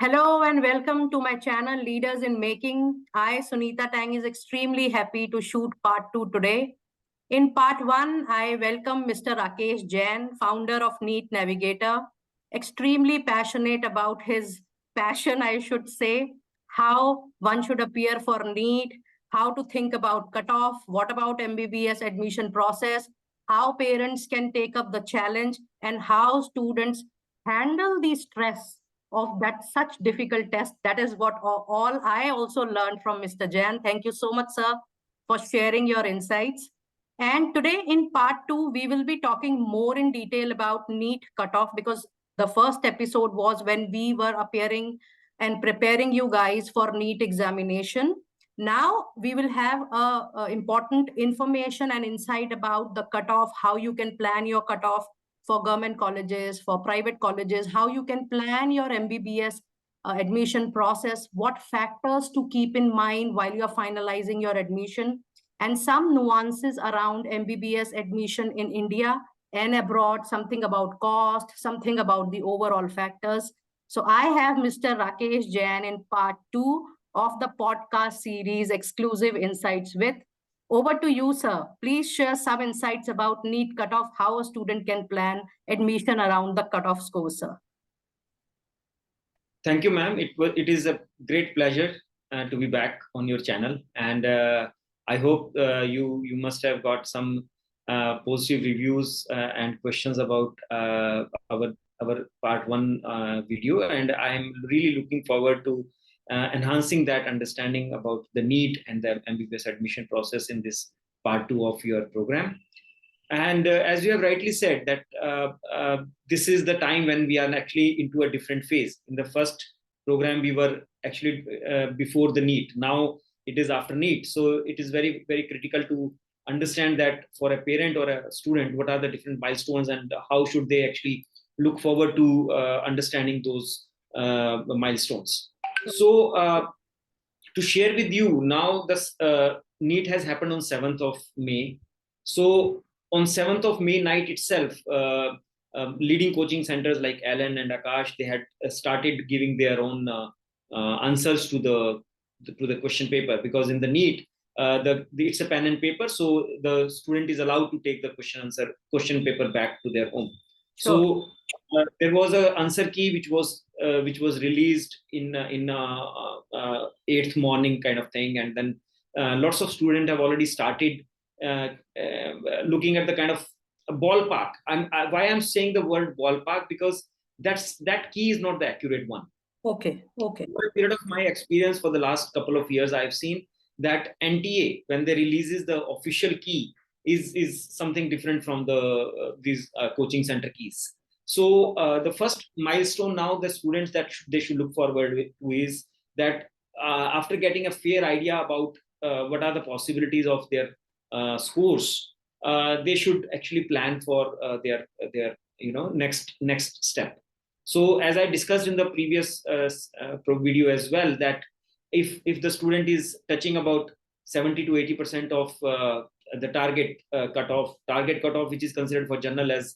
Hello and welcome to my channel Leaders in Making. I, Sunita Tang, is extremely happy to shoot part 2 today. In part 1, I welcome Mr. Rakesh Jain, founder of NEET Navigator, extremely passionate about his passion, I should say, how one should appear for NEET, how to think about cutoff, what about MBBS admission process, how parents can take up the challenge, and how students handle the stress of that such difficult test. That is what all I also learned from Mr. Jain. Thank you so much, sir, for sharing your insights. And today in part 2, we will be talking more in detail about NEET cutoff, because the first episode was when we were appearing and preparing you guys for NEET examination. Now we will have important information and insight about the cutoff, how you can plan your cutoff for government colleges, for private colleges, how you can plan your MBBS admission process, what factors to keep in mind while you're finalizing your admission, and some nuances around MBBS admission in India and abroad, something about cost, something about the overall factors. So I have Mr. Rakesh Jain in part 2 of the podcast series Exclusive Insights with. Over to you, sir. Please share some insights about NEET cutoff, how a student can plan admission around the cutoff score, sir. Thank you, ma'am. It is a great pleasure to be back on your channel, and I hope you must have got some positive reviews and questions about our part 1 video, and I'm really looking forward to enhancing that understanding about the NEET and the MBBS admission process in this part 2 of your program. And as you have rightly said, that this is the time when we are actually into a different phase. In the first program, we were actually before the NEET. Now it is after NEET. So it is very, very critical to understand that for a parent or a student, what are the different milestones and how should they actually look forward to understanding those milestones. So to share with you now, this NEET has happened on 7th of May. So on 7th of May night itself, leading coaching centers like LINM and Akash, they had started giving their own answers to the question paper, because in the NEET, it's a pen and paper, so the student is allowed to take the question paper back to their home. Sure. So there was an answer key which was released in 8th morning kind of thing, and then lots of students have already started looking at the kind of ballpark. Why I'm saying the word ballpark, because that key is not the accurate one. Okay. For a period of my experience for the last couple of years, I've seen that NTA, when they releases the official key, is something different from these coaching center keys. So the first milestone now, the students that they should look forward to is that after getting a fair idea about what are the possibilities of their scores, they should actually plan for their next step. So as I discussed in the previous video as well, that if the student is touching about 70 to 80% of the target cutoff, which is considered for general as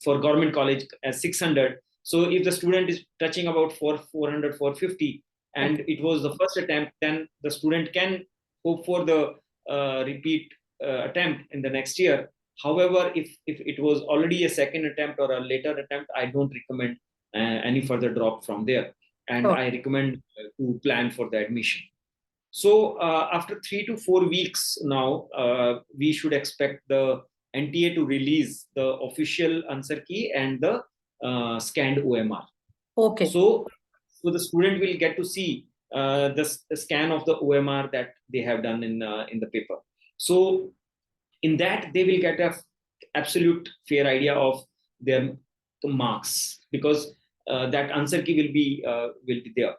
for government college as 600. So if the student is touching about 400, 450, and it was the first attempt, then the student can hope for the repeat attempt in the next year. However, if it was already a second attempt or a later attempt, I don't recommend any further drop from there, and I recommend to plan for the admission. So after 3 to 4 weeks now, we should expect the NTA to release the official answer key and the scanned OMR. Okay. So the student will get to see the scan of the OMR that they have done in the paper. So in that, they will get a absolute fair idea of their marks, because that answer key will be there.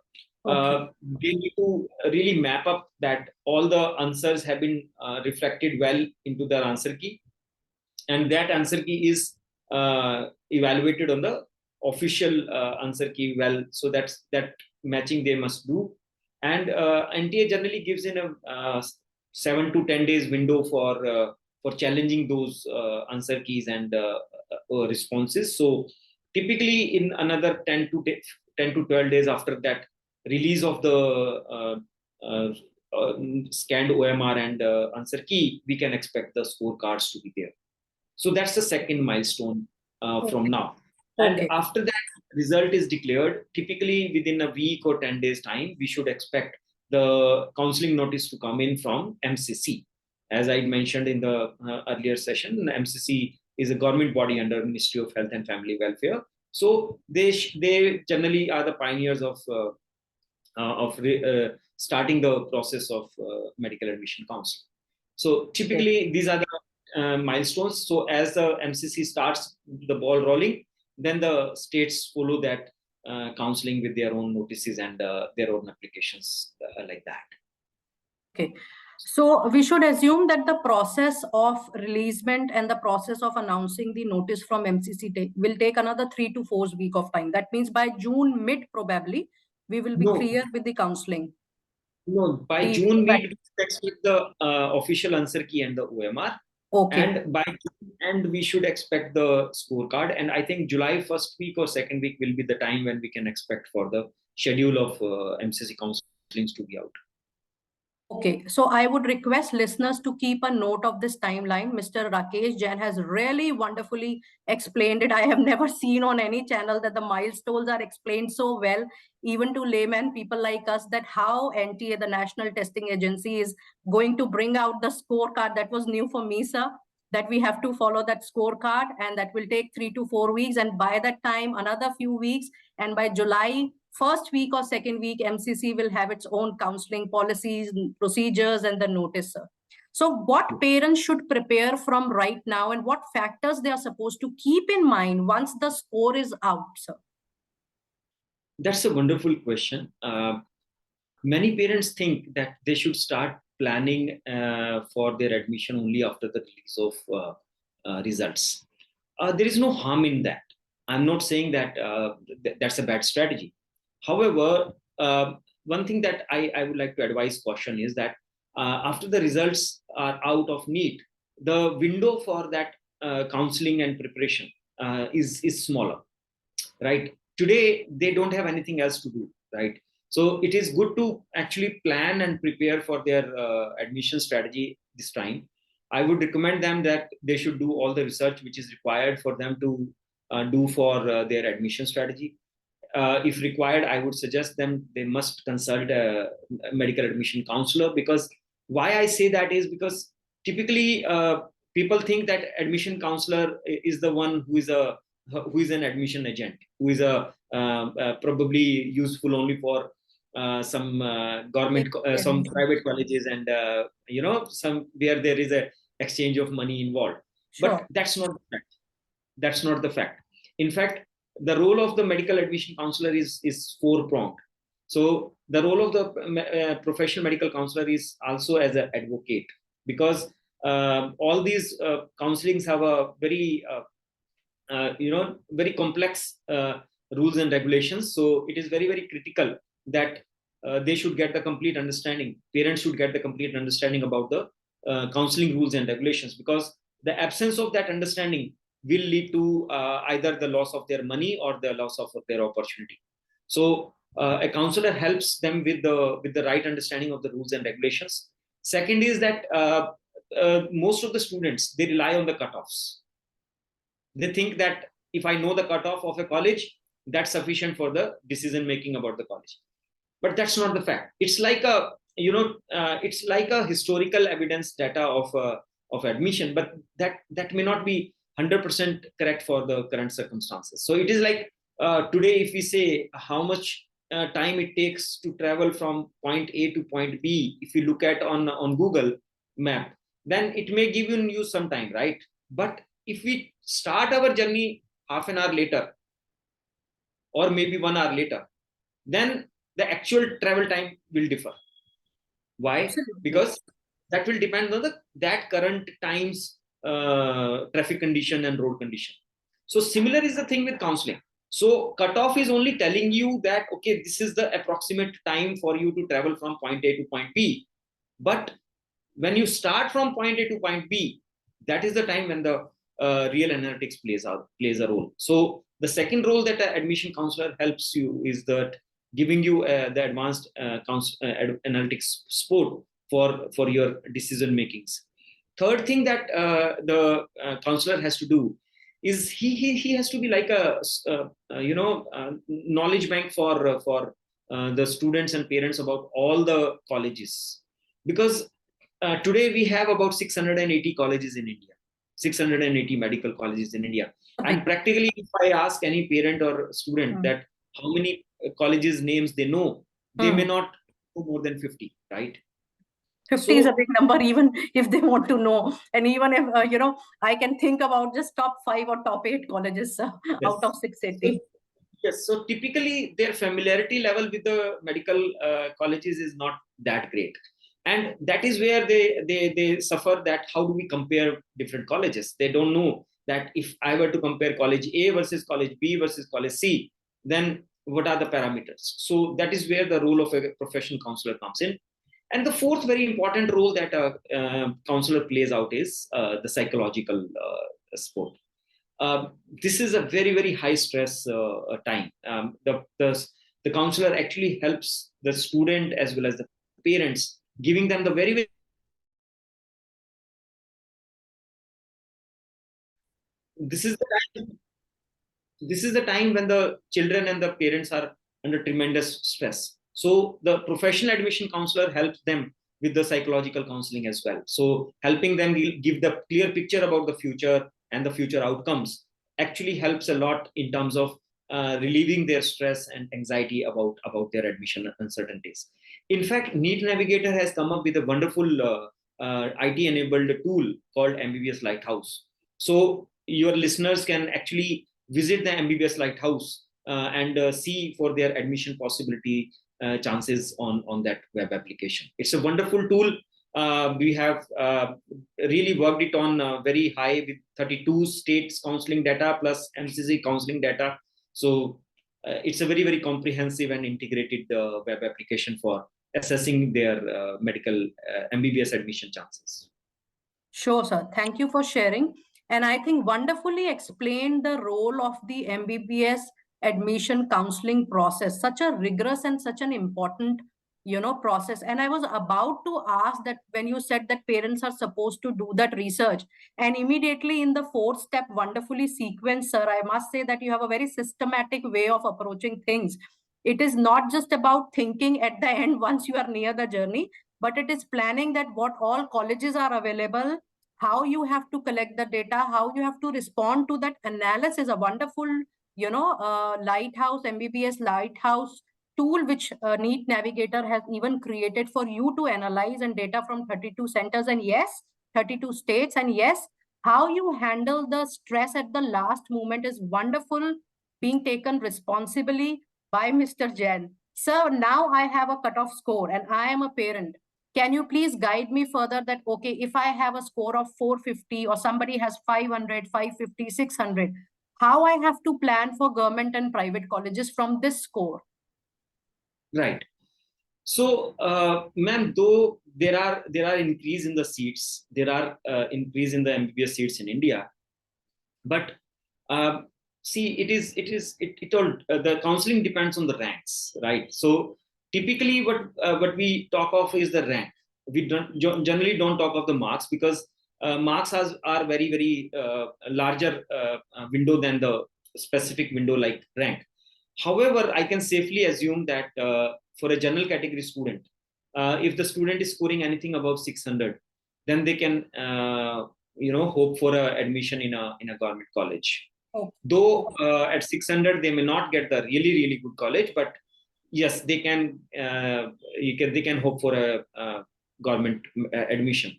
Okay. They need to really map up that all the answers have been reflected well into their answer key, and that answer key is evaluated on the official answer key well. So that matching they must do, and NTA generally gives in a 7 to 10 days window for challenging those answer keys and responses. So typically in another 10 to 10 to 12 days after that release of the scanned OMR and answer key, we can expect the scorecards to be there. So that's the second milestone from now. And after that result is declared, typically within a week or 10 days time, we should expect the counseling notice to come in from MCC. As I mentioned in the earlier session, MCC is a government body under Ministry of Health and Family Welfare. So they generally are the pioneers of starting the process of medical admission counseling. So typically these are the milestones. So as the MCC starts the ball rolling, then the states follow that counseling with their own notices and their own applications like that. Okay. So we should assume that the process of releasement and the process of announcing the notice from MCC will take another 3 to 4 weeks of time. That means by June mid probably we will be clear with the counseling. No, by June mid we expect the official answer key and the OMR. Okay. And by June we should expect the scorecard. And I think July first week or second week will be the time when we can expect for the schedule of MCC counselings to be out. Okay, so I would request listeners to keep a note of this timeline. Mr. Rakesh Jain has really wonderfully explained it. I have never seen on any channel that the milestones are explained so well, even to laymen, people like us, that how NTA, the National Testing Agency, is going to bring out the scorecard. That was new for me, sir, that we have to follow that scorecard, and that will take 3 to 4 weeks. And by that time, another few weeks, and by July, first week or second week, MCC will have its own counseling policies, procedures, and the notice. So what parents should prepare from right now, and what factors they are supposed to keep in mind once the score is out, sir? That's a wonderful question. Many parents think that they should start planning for their admission only after the release of results. There is no harm in that. I'm not saying that that's a bad strategy. However, one thing that I would like to advise caution is that after the results are out of NEET, the window for that counseling and preparation is smaller, right? Today, they don't have anything else to do, right? So it is good to actually plan and prepare for their admission strategy this time. I would recommend them that they should do all the research which is required for them to do for their admission strategy. If required, I would suggest them they must consult a medical admission counselor, because why I say that is because typically people think that admission counselor is the one who is an admission agent, who is probably useful only for some government, some private colleges, and some where there is a exchange of money involved. Sure. But that's not the fact. That's not the fact. In fact, the role of the medical admission counselor is four-pronged. So the role of the professional medical counselor is also as an advocate, because all these counselings have a very very complex rules and regulations. So it is very, very critical that they should get the complete understanding. Parents should get the complete understanding about the counseling rules and regulations, because the absence of that understanding will lead to either the loss of their money or the loss of their opportunity. So a counselor helps them with the right understanding of the rules and regulations. Second is that most of the students, they rely on the cutoffs. They think that if I know the cutoff of a college, that's sufficient for the decision making about the college. But that's not the fact. It's like it's like a historical evidence data of admission, but that may not be 100% correct for the current circumstances. So it is like today, if we say how much time it takes to travel from point A to point B, if you look at on Google map, then it may give you some time, right? But if we start our journey half an hour later, or maybe 1 hour later, then the actual travel time will differ. Why? Because that will depend on that current time's traffic condition and road condition. So similar is the thing with counseling. So cutoff is only telling you that, okay, this is the approximate time for you to travel from point A to point B. But when you start from point A to point B, that is the time when the real analytics plays a role. So The second role that an admission counselor helps you is that giving you the advanced analytics support for your decision makings. Third thing that the counselor has to do is he has to be like a knowledge bank for the students and parents about all the colleges, because today we have about 680 colleges in India, 680 medical colleges in India. And practically, if I ask any parent or student that how many colleges names they know, they may not know more than 50, right? 50 is a big number, even if they want to know. And even if, I can think about just top 5 or top 8 colleges out of 680. Yes, so typically their familiarity level with the medical colleges is not that great. And that is where they suffer that how do we compare different colleges? They don't know that if I were to compare college A versus college B versus college C, then what are the parameters? So that is where the role of a professional counselor comes in. And the fourth very important role that a counselor plays out is the psychological support. This is a very, very high stress time. The counselor actually helps the student as well as the parents, giving them the very, very this is the time when the children and the parents are under tremendous stress. So the professional admission counselor helps them with the psychological counseling as well. So helping them give the clear picture about the future and the future outcomes actually helps a lot in terms of relieving their stress and anxiety about their admission uncertainties. In fact, NEET Navigator has come up with a wonderful IT-enabled tool called MBBS Lighthouse. So your listeners can actually visit the MBBS Lighthouse and see for their admission possibility chances on that web application. It's a wonderful tool. We have really worked it on very high with 32 states counseling data plus MCC counseling data. So it's a very, very comprehensive and integrated web application for assessing their medical MBBS admission chances. Sure, sir. Thank you for sharing. And I think wonderfully explained the role of the MBBS admission counseling process, such a rigorous and such an important, process. And I was about to ask that when you said that parents are supposed to do that research, and immediately in the fourth step, wonderfully sequenced, sir, I must say that you have a very systematic way of approaching things. It is not just about thinking at the end once you are near the journey, but it is planning that what all colleges are available, how you have to collect the data, how you have to respond to that analysis. A wonderful, Lighthouse, MBBS Lighthouse tool, which NEET Navigator has even created for you to analyze and data from 32 centers and yes, 32 states. And yes, how you handle the stress at the last moment is wonderful, being taken responsibly by Mr. Jain. Sir, now I have a cutoff score and I am a parent. Can you please guide me further that, okay, if I have a score of 450 or somebody has 500, 550, 600, how I have to plan for government and private colleges from this score? Right. So, ma'am, though there are increase in the seats, there are increase in the MBBS seats in India, but see, it all the counseling depends on the ranks, right? So typically, what we talk of is the rank. We generally don't talk of the marks because marks are very, very larger window than the specific window like rank. However, I can safely assume that for a general category student, if the student is scoring anything above 600, then they can hope for admission in a government college. Oh. Though at 600 they may not get the really, really good college, but yes, they can hope for a government admission.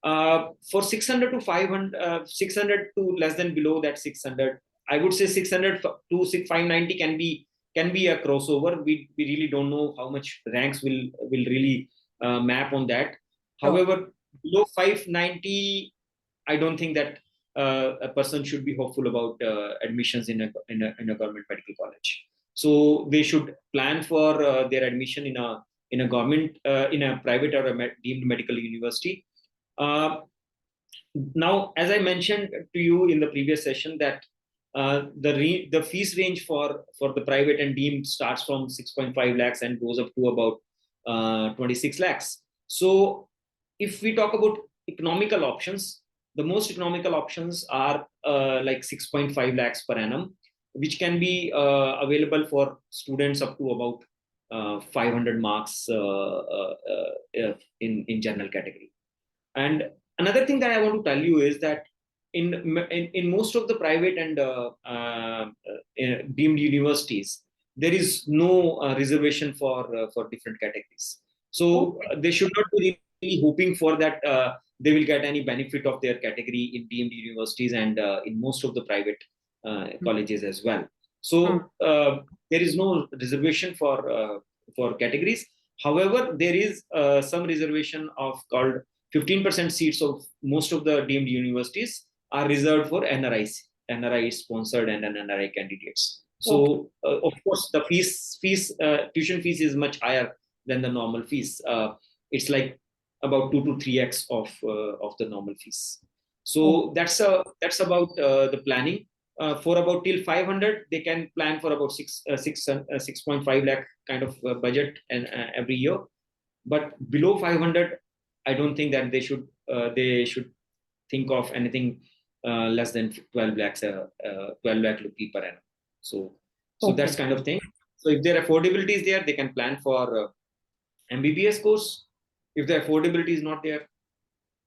For 600 to 500, 600 to less than below that 600, I would say 600 to 590 can be a crossover. We really don't know how much ranks will really map on that. However, below 590, I don't think that a person should be hopeful about admissions in a government medical college. So they should plan for their admission in a government, in a private or a deemed medical university. Now, as I mentioned to you in the previous session, that the fees range for the private and deemed starts from 6.5 lakhs and goes up to about 26 lakhs. So if we talk about economical options, the most economical options are like 6.5 lakhs per annum, which can be available for students up to about 500 marks in general category. And another thing that I want to tell you is that in most of the private and deemed universities, there is no reservation for different categories. So they should not be really hoping for that they will get any benefit of their category in deemed universities and in most of the private colleges as well. So there is no reservation for categories. However, there is some reservation of called 15% seats of most of the deemed universities are reserved for NRI sponsored and NRI candidates. So of course the tuition fees is much higher than the normal fees. It's like about 2 to 3x of the normal fees. So that's about the planning. For about till 500, they can plan for about 6.5 lakh kind of budget and every year. But below 500, I don't think that they should think of anything less than 12 lakh rupee per annum. So that's kind of thing. So if their affordability is there, they can plan for MBBS course. If the affordability is not there,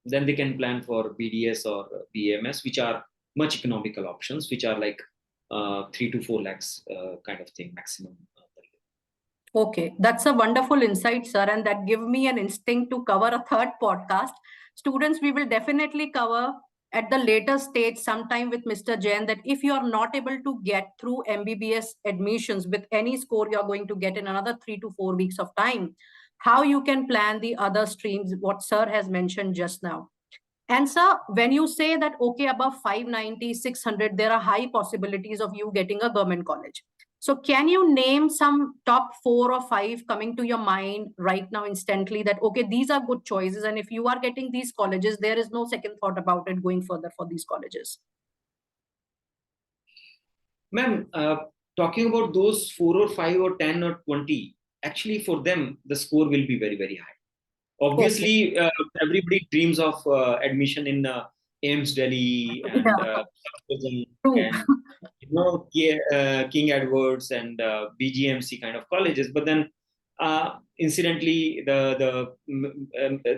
then they can plan for BDS or BAMS, which are much economical options, which are like 3 to 4 lakhs kind of thing maximum. Okay, that's a wonderful insight, sir, and that give me an instinct to cover a third podcast. Students, we will definitely cover at the later stage sometime with Mr. Jain that if you are not able to get through MBBS admissions with any score you're going to get in another 3 to 4 weeks of time, how you can plan the other streams, what sir has mentioned just now. And sir, when you say that, okay, above 590, 600, there are high possibilities of you getting a government college. So can you name some top 4 or 5 coming to your mind right now instantly that, okay, these are good choices. And if you are getting these colleges, there is no second thought about it going further for these colleges. Ma'am, talking about those 4 or 5 or 10 or 20, actually for them, the score will be very, very high. Obviously, everybody dreams of admission in AIMS Delhi and, King Edwards and BGMC kind of colleges. But then, incidentally, the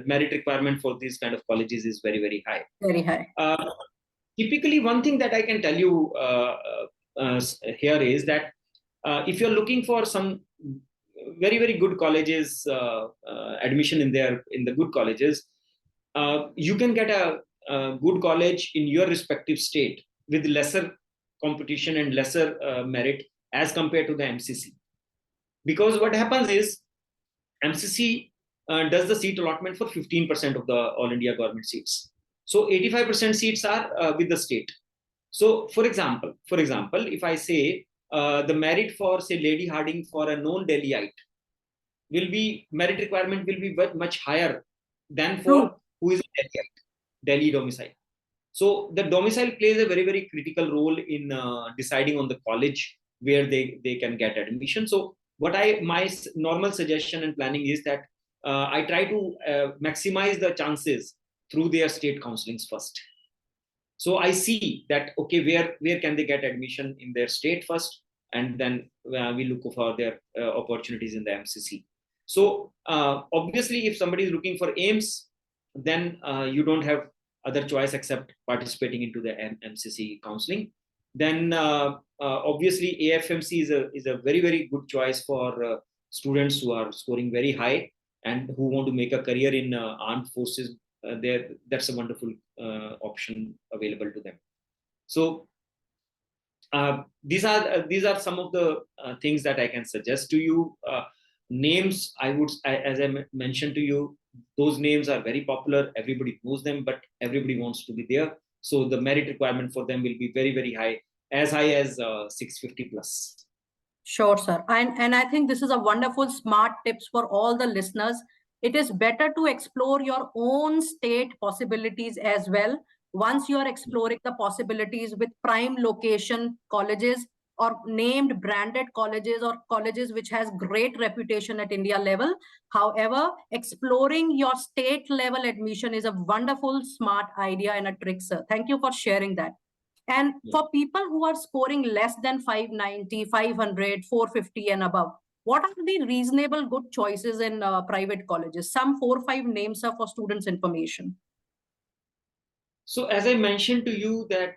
merit requirement for these kind of colleges is very, very high. Very high. Typically, one thing that I can tell you here is that if you're looking for some very, very good colleges, admission in the good colleges, you can get a good college in your respective state with lesser competition and lesser merit as compared to the MCC. Because what happens is MCC does the seat allotment for 15% of the All India government seats. So 85% seats are with the state. So for example, if I say the merit for, say, Lady Harding for a known Delhiite merit requirement will be much higher than for who is a Delhiite, Delhi domicile. So the domicile plays a very, very critical role in deciding on the college where they can get admission. So my normal suggestion and planning is that I try to maximize the chances through their state counselings first. So I see that, okay, where can they get admission in their state first, and then we look for their opportunities in the MCC. So obviously, if somebody is looking for AIMS, then you don't have other choice except participating into the MCC counseling. Then obviously AFMC is a very, very good choice for students who are scoring very high and who want to make a career in armed forces. That's a wonderful option available to them. So these are some of the things that I can suggest to you. Names, as I mentioned to you, those names are very popular. Everybody knows them, but everybody wants to be there. So the merit requirement for them will be very, very high as 650 plus. Sure, sir. And I think this is a wonderful, smart tips for all the listeners. It is better to explore your own state possibilities as well, Once you are exploring the possibilities with prime location colleges or named branded colleges or colleges which has great reputation at India level. However, exploring your state level admission is a wonderful, smart idea and a trick, sir. Thank you for sharing that. And for people who are scoring less than 590, 500, 450 and above, what are the reasonable good choices in private colleges? Some 4-5 names are for students' information. So as I mentioned to you that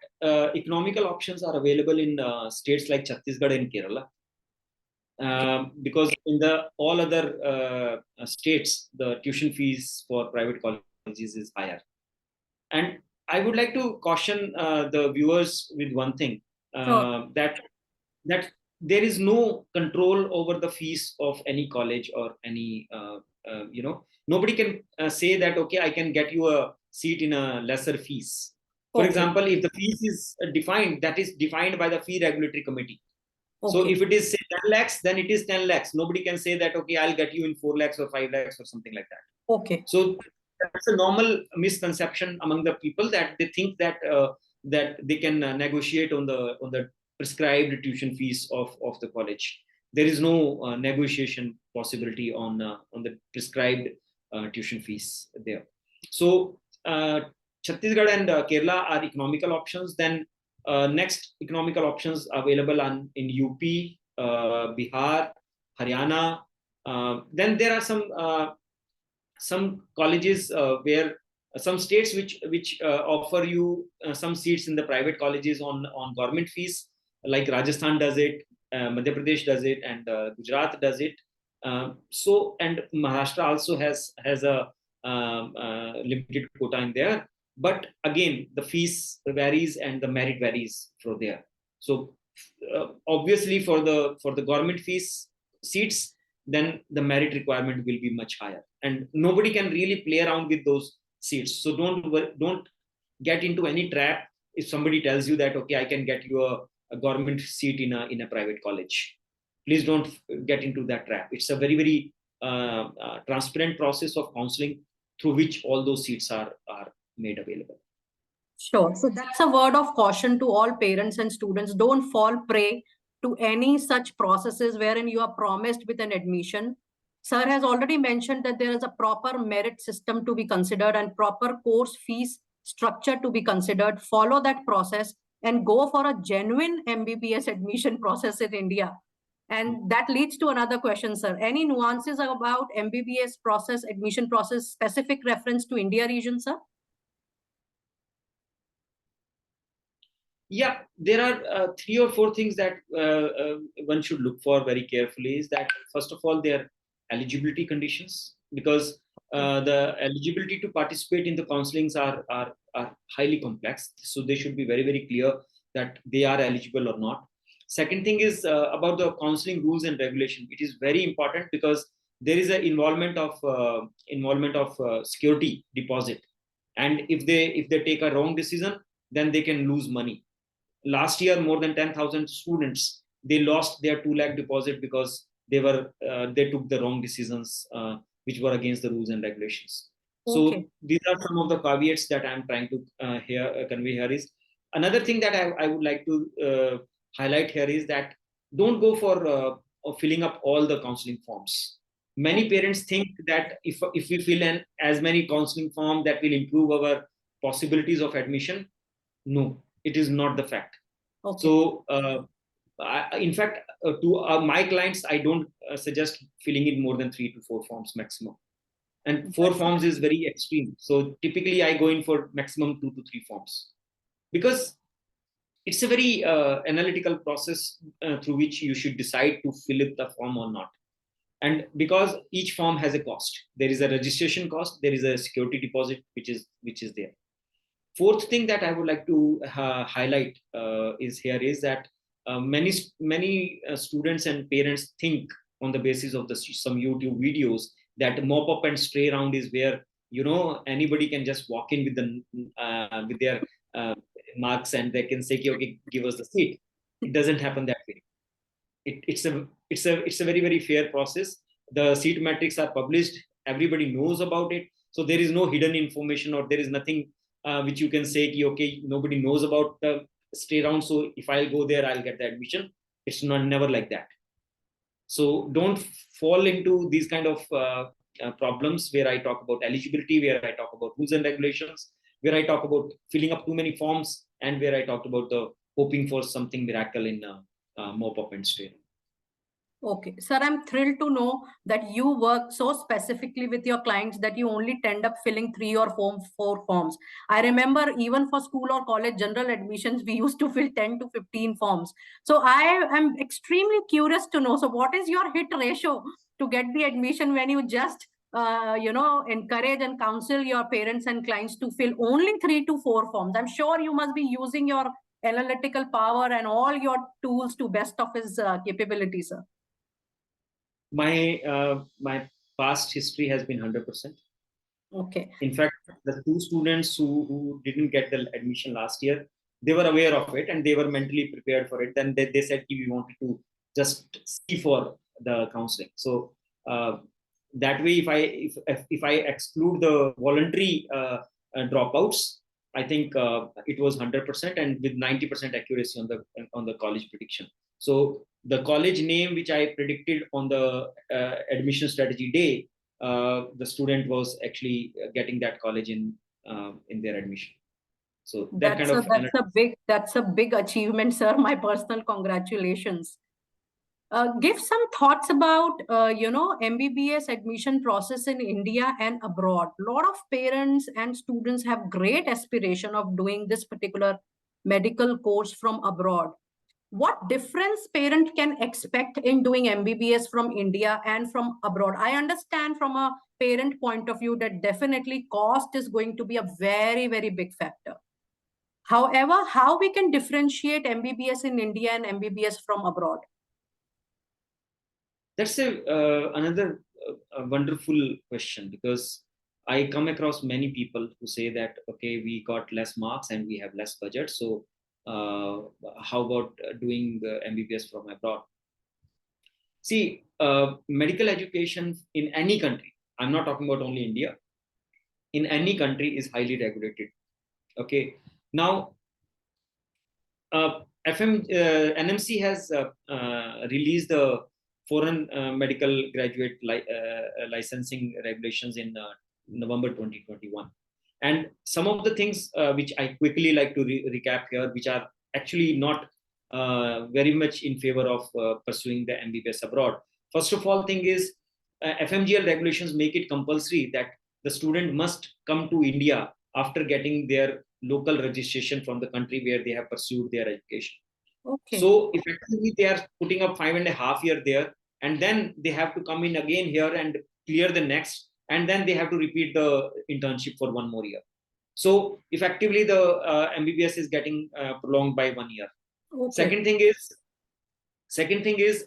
economical options are available in states like Chhattisgarh and Kerala. Because in the all other states, the tuition fees for private colleges is higher. And I would like to caution the viewers with one thing, that there is no control over the fees of any college or any, nobody can say that, okay, I can get you a seat in a lesser fees. For example, if the fees is defined, that is defined by the fee regulatory committee. So if it is say 10 lakhs, then it is 10 lakhs. Nobody can say that, okay, I'll get you in 4 lakhs or 5 lakhs or something like that. So that's a normal misconception among the people, that they think that that they can negotiate on the prescribed tuition fees of the college. There is no negotiation possibility on the prescribed tuition fees there. So Chhattisgarh and Kerala are economical options. Then next economical options available in UP, Bihar, Haryana. Then there are some colleges where some states which offer you some seats in the private colleges on government fees, like Rajasthan does it, Madhya Pradesh does it, and Gujarat does it. So and Maharashtra also has a limited quota in there. But again, the fees varies and the merit varies from there. So obviously for the government fees seats, then the merit requirement will be much higher, and nobody can really play around with those seats. So don't get into any trap if somebody tells you that, okay, I can get you a government seat in a private college. Please don't get into that trap. It's a very, very transparent process of counseling through which all those seats are made available. Sure. So that's a word of caution to all parents and students. Don't fall prey to any such processes wherein you are promised with an admission. Sir has already mentioned that there is a proper merit system to be considered and proper course fees structure to be considered. Follow that process and go for a genuine MBBS admission process in India. And that leads to another question, sir. Any nuances about MBBS process, admission process, specific reference to India region, sir? Yeah, there are 3 or 4 things that one should look for very carefully. Is that, first of all, their eligibility conditions, because the eligibility to participate in the counselings are highly complex. So they should be very, very clear that they are eligible or not. Second thing is about the counselling rules and regulation. It is very important because there is an involvement of security deposit, and if they take a wrong decision, then they can lose money. Last year, more than 10,000 students, they lost their 2 lakh deposit because they took the wrong decisions which were against the rules and regulations. So these are some of the caveats that I'm trying to convey here. Is another thing that I would like to highlight here is that don't go for filling up all the counseling forms. Many parents think that if we fill as many counseling forms, that will improve our possibilities of admission. No, it is not the fact. So in fact, to my clients, I don't suggest filling in more than 3 to 4 forms maximum, and 4 forms is very extreme. So typically I go in for maximum 2 to 3 forms, because it's a very analytical process through which you should decide to fill up the form or not. And because each form has a cost, there is a registration cost, there is a security deposit which is there. Fourth thing that I would like to highlight is that many students and parents think on the basis of some YouTube videos that mop up and stray around is where anybody can just walk in with their marks and they can say, okay, give us the seat. It doesn't happen that way. It's a very, very fair process. The seat metrics are published. Everybody knows about it. So there is no hidden information, or there is nothing which you can say, okay, nobody knows about the stay round, so if I'll go there, I'll get the admission. It's not never like that. So don't fall into these kind of problems where I talk about eligibility, where I talk about rules and regulations, where I talk about filling up too many forms, and where I talked about the hoping for something miracle in mop-up and stay. Okay, sir, I'm thrilled to know that you work so specifically with your clients that you only end up filling 3 or 4 forms. I remember even for school or college general admissions, we used to fill 10 to 15 forms. So I am extremely curious to know, so what is your hit ratio to get the admission when you just, encourage and counsel your parents and clients to fill only 3 to 4 forms? I'm sure you must be using your analytical power and all your tools to best of his capabilities, sir. My past history has been 100%. Okay. In fact, the 2 students who didn't get the admission last year, they were aware of it and they were mentally prepared for it. Then they said we wanted to just see for the counseling. So that way, if I exclude the voluntary dropouts, I think it was 100% and with 90% accuracy on the college prediction. So the college name which I predicted on the admission strategy day, the student was actually getting that college in their admission. So that's a big achievement, sir. My personal congratulations. Give some thoughts about MBBS admission process in India and abroad. A lot of parents and students have great aspiration of doing this particular medical course from abroad. What difference parent can expect in doing MBBS from India and from abroad? I understand from a parent point of view that definitely cost is going to be a very, very big factor. However, how we can differentiate MBBS in India and MBBS from abroad? That's another wonderful question, because I come across many people who say that, okay, we got less marks and we have less budget. So how about doing MBBS from abroad? See, medical education in any country, I'm not talking about only India, in any country is highly regulated. Okay. Now, NMC has released the foreign medical graduate licensing regulations in November 2021. And some of the things which I quickly like to recap here, which are actually not very much in favor of pursuing the MBBS abroad. First of all, thing is FMGL regulations make it compulsory that the student must come to India after getting their local registration from the country where they have pursued their education. Okay. So effectively, they are putting up 5.5 years there, and then they have to come in again here and clear the next, and then they have to repeat the internship for 1 more year. So effectively, the MBBS is getting prolonged by 1 year. Okay. Second thing is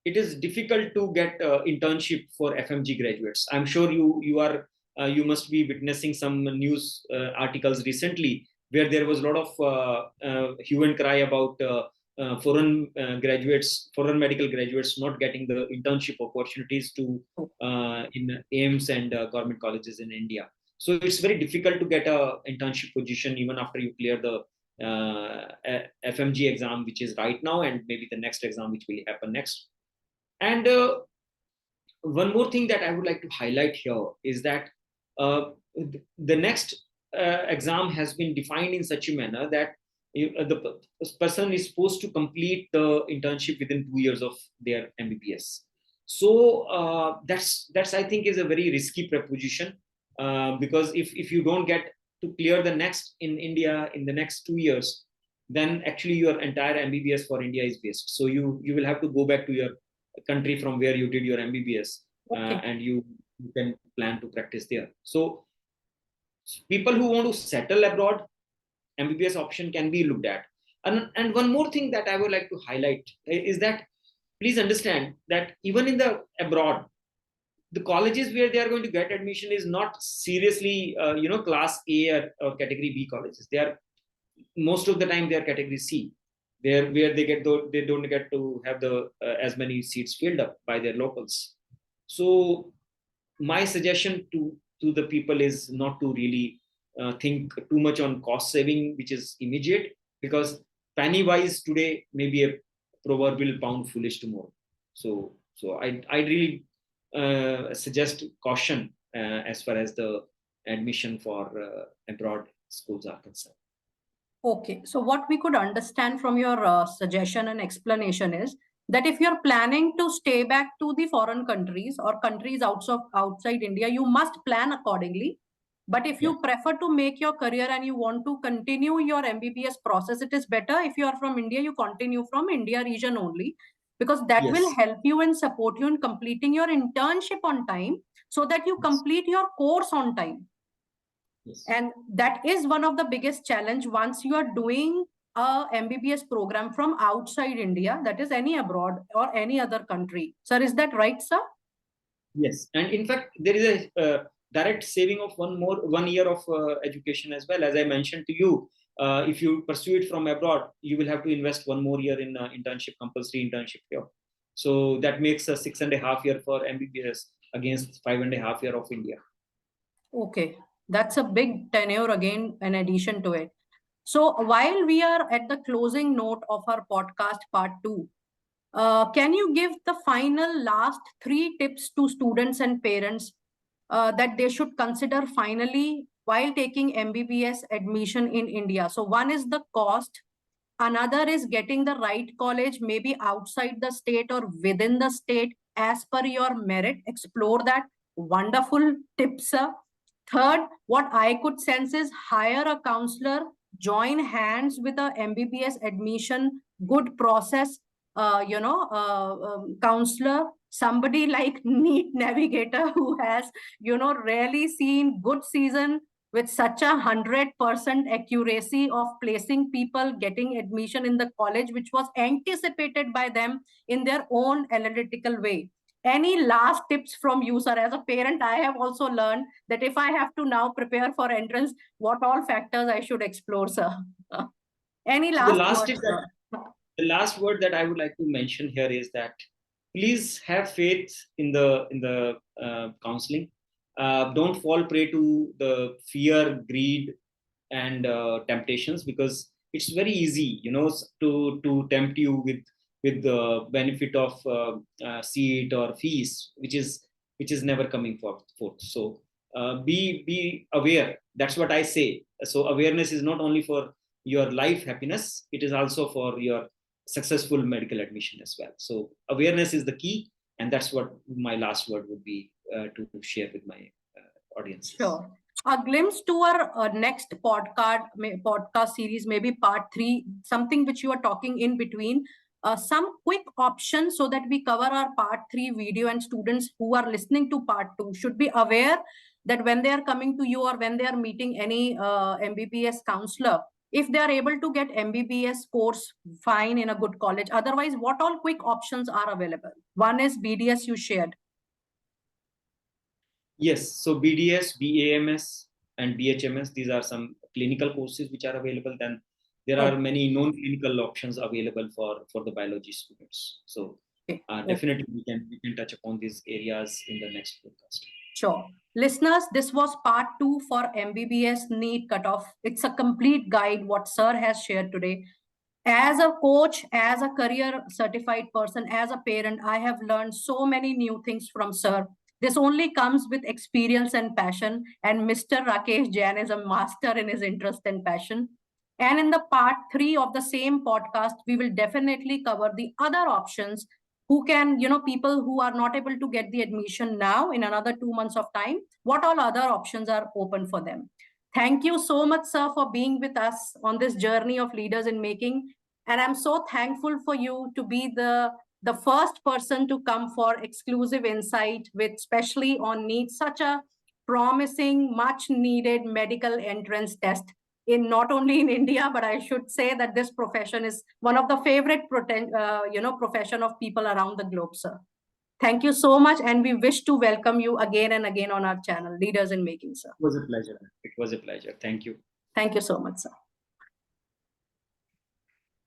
it is difficult to get internship for FMG graduates. I'm sure you must be witnessing some news articles recently where there was a lot of hue and cry about foreign medical graduates not getting the internship opportunities to in AIMS and government colleges in India. So it's very difficult to get a internship position even after you clear the FMG exam, which is right now, and maybe the next exam which will happen next. And one more thing that I would like to highlight here is that the next exam has been defined in such a manner that the person is supposed to complete the internship within 2 years of their MBBS. So that's I think is a very risky proposition, because if you don't get to clear the next in India in the next 2 years, then actually your entire MBBS for India is waste. So you will have to go back to your country from where you did your MBBS, okay. And you can plan to practice there. So people who want to settle abroad, MBBS option can be looked at. And one more thing that I would like to highlight is that please understand that even in the abroad, the colleges where they are going to get admission is not seriously class A or category B colleges. They are most of the time they are category C, where they don't get to have the as many seats filled up by their locals. So my suggestion to the people is not to really think too much on cost saving, which is immediate, because penny wise today may be a proverbial pound foolish tomorrow. So I really suggest caution as far as the admission for abroad schools are concerned. Okay, so what we could understand from your suggestion and explanation is that if you're planning to stay back to the foreign countries or countries outside India, you must plan accordingly. But if you prefer to make your career and you want to continue your MBBS process, it is better if you are from India, you continue from India region only, because that will help you and support you in completing your internship on time so that you complete your course on time. And that is one of the biggest challenge once you are doing a MBBS program from outside India, that is any abroad or any other country. Sir, is that right, sir? Yes, and in fact, there is a direct saving of 1 year of education as well. As I mentioned to you, if you pursue it from abroad, you will have to invest 1 more year in internship, compulsory internship here. So that makes a 6.5 year for MBBS against 5.5 year of India. Okay, that's a big tenure again in addition to it. So while we are at the closing note of our podcast part 2, can you give the final last 3 tips to students and parents that they should consider finally while taking MBBS admission in India? So one is the cost. Another is getting the right college, maybe outside the state or within the state as per your merit. Explore that. Wonderful tips, sir. Third, what I could sense is hire a counselor, join hands with a MBBS admission, good process, counselor, somebody like NEET Navigator who has, really seen good season with such a 100% accuracy of placing people getting admission in the college, which was anticipated by them in their own analytical way. Any last tips from you, sir? As a parent, I have also learned that if I have to now prepare for entrance, what all factors I should explore, sir? Any last words, sir? The last word that I would like to mention here is that please have faith in the counseling. Don't fall prey to the fear, greed, and temptations, because it's very easy, to tempt you with the benefit of seat or fees, which is never coming forth. So be aware. That's what I say. So awareness is not only for your life happiness, it is also for your successful medical admission as well. So awareness is the key, and that's what my last word would be to share with my audience. Sure. A glimpse to our next podcast series, maybe part 3, something which you are talking in between, some quick options so that we cover our part 3 video, and students who are listening to part 2 should be aware that when they are coming to you or when they are meeting any MBBS counselor, if they are able to get MBBS course, fine, in a good college. Otherwise, what all quick options are available? One is BDS you shared. Yes, so BDS, BAMS, and BHMS, these are some clinical courses which are available. Then there are many non-clinical options available for the biology students. So definitely we can touch upon these areas in the next podcast. Sure. Listeners, this was part 2 for MBBS NEET cutoff. It's a complete guide what sir has shared today. As a coach, as a career certified person, as a parent, I have learned so many new things from sir. This only comes with experience and passion. And Mr. Rakesh Jain is a master in his interest and passion. And in the part 3 of the same podcast, we will definitely cover the other options who can, people who are not able to get the admission now in another 2 months of time, what all other options are open for them. Thank you so much, sir, for being with us on this journey of leaders in making. And I'm so thankful for you to be the first person to come for exclusive insight with, especially on NEET, such a promising, much needed medical entrance test in not only in India, but I should say that this profession is one of the favorite profession of people around the globe, sir. Thank you so much, and we wish to welcome you again and again on our channel, Leaders in Making, sir. It was a pleasure. It was a pleasure. Thank you. Thank you so much, sir.